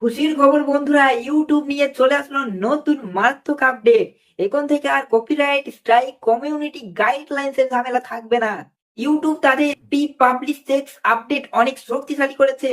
খুশির খবর বন্ধুরা, ইউটিউব নিয়ে চলে আসলো নতুন মারাত্মক আপডেট। এখন থেকে আর কপিরাইট স্ট্রাইক কমিউনিটি গাইডলাইন্স এর ঝামেলা থাকবে না। ইউটিউব তাদের প্রি পাবলিশ টেক্সট আপডেট অনেক শক্তিশালী করেছে।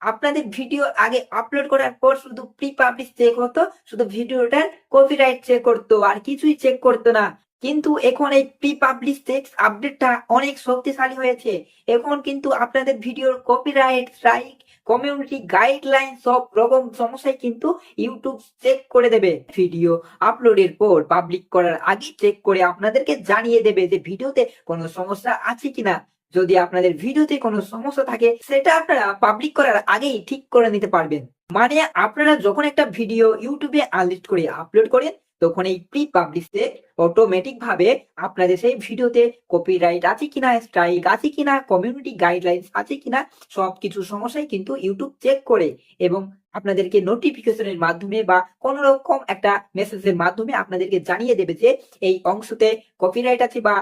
আপনাদের ভিডিও আগে আপলোড করার পর শুধু প্রি পাবলিশ চেক হতো, শুধু ভিডিওটার কপিরাইট চেক করতো, আর কিছুই চেক করতো না। কিন্তু এখন এই প্রি পাবলিশ টেক্সট আপডেটটা অনেক শক্তিশালী হয়েছে। এখন কিন্তু আপনাদের ভিডিওর কপিরাইট স্ট্রাইক কমিউনিটি গাইডলাইন সব রকম সমস্যায় কিন্তু ইউটিউব চেক করে দেবে। ভিডিও আপলোডের পর পাবলিক করার আগে চেক করে আপনাদেরকে জানিয়ে দেবে যে ভিডিওতে কোনো সমস্যা আছে কিনা। যদি আপনাদের ভিডিওতে কোনো সমস্যা থাকে সেটা আপনারা পাবলিক করার আগেই ঠিক করে নিতে পারবেন। মানে আপনারা যখন একটা ভিডিও ইউটিউবে আনলিস্ট করে আপলোড করেন, তখন এই প্রি পাবলিশে অটোমেটিক ভাবে আপনাদের সেই ভিডিওতে কপিরাইট আছে কিনা, স্ট্রাইক আছে কিনা, কমিউনিটি গাইডলাইন্স আছে কিনা, সবকিছু সমস্যাই কিন্তু ইউটিউব চেক করে এবং আপনাদেরকে নোটিফিকেশনের মাধ্যমে বা কোন রকম একটা মেসেজের মাধ্যমে আপনাদেরকে জানিয়ে দেবে যে এই অংশতে কপিরাইট আছে বা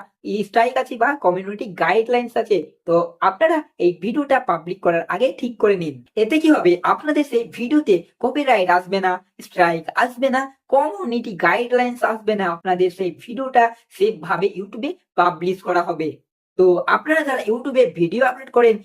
স্ট্রাইক আছে বা কমিউনিটি গাইডলাইন্স আছে। তো আপনারা এই ভিডিওটা পাবলিক করার আগে ঠিক করে নিন। এতে কি হবে, আপনাদের সেই ভিডিওতে কপিরাইট আসবে না, স্ট্রাইক আসবে না, কমিউনিটি গাইডলাইন্স আসবে না। আপনাদের সেই ভিডিওটা সেফ ভাবে ইউটিউবে পাবলিশ করা হবে। তো আপনারা যারা ইউটিউবে ভিডিও আপলোড করেন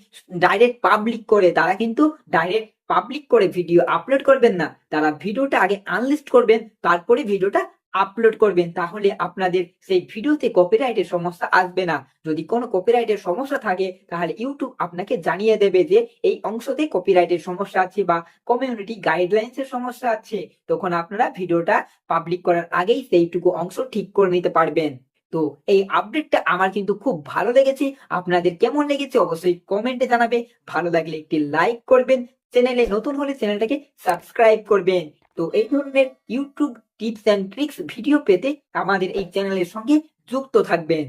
ডাইরেক্ট পাবলিক করে, তারা কিন্তু ডাইরেক্ট পাবলিক করে ভিডিও আপলোড করবেন না। তারা ভিডিওটা আগে আনলিস্ট করবেন, তারপরে ভিডিওটা আপলোড করবেন। তাহলে আপনাদের সেই ভিডিওতে কপিরাইটের সমস্যা আসবে না। যদি কোনো কপিরাইটের সমস্যা থাকে তাহলে ইউটিউব আপনাকে জানিয়ে দেবে যে এই অংশতে কপিরাইটের সমস্যা আছে বা কমিউনিটি গাইডলাইন্স এর সমস্যা আছে। তখন আপনারা ভিডিওটা পাবলিক করার আগেই সেইটুকু অংশ ঠিক করে নিতে পারবেন। তো এই আপডেটটা আমার কিন্তু খুব ভালো লেগেছে। আপনাদের কেমন লেগেছে অবশ্যই কমেন্টে জানাবে। ভালো লাগলে একটি লাইক করবেন, চ্যানেলে নতুন হলে চ্যানেলটাকে সাবস্ক্রাইব করবেন। তো এই ধরনের YouTube tips and tricks video পেতে আমাদের এই চ্যানেলের সঙ্গে যুক্ত থাকবেন।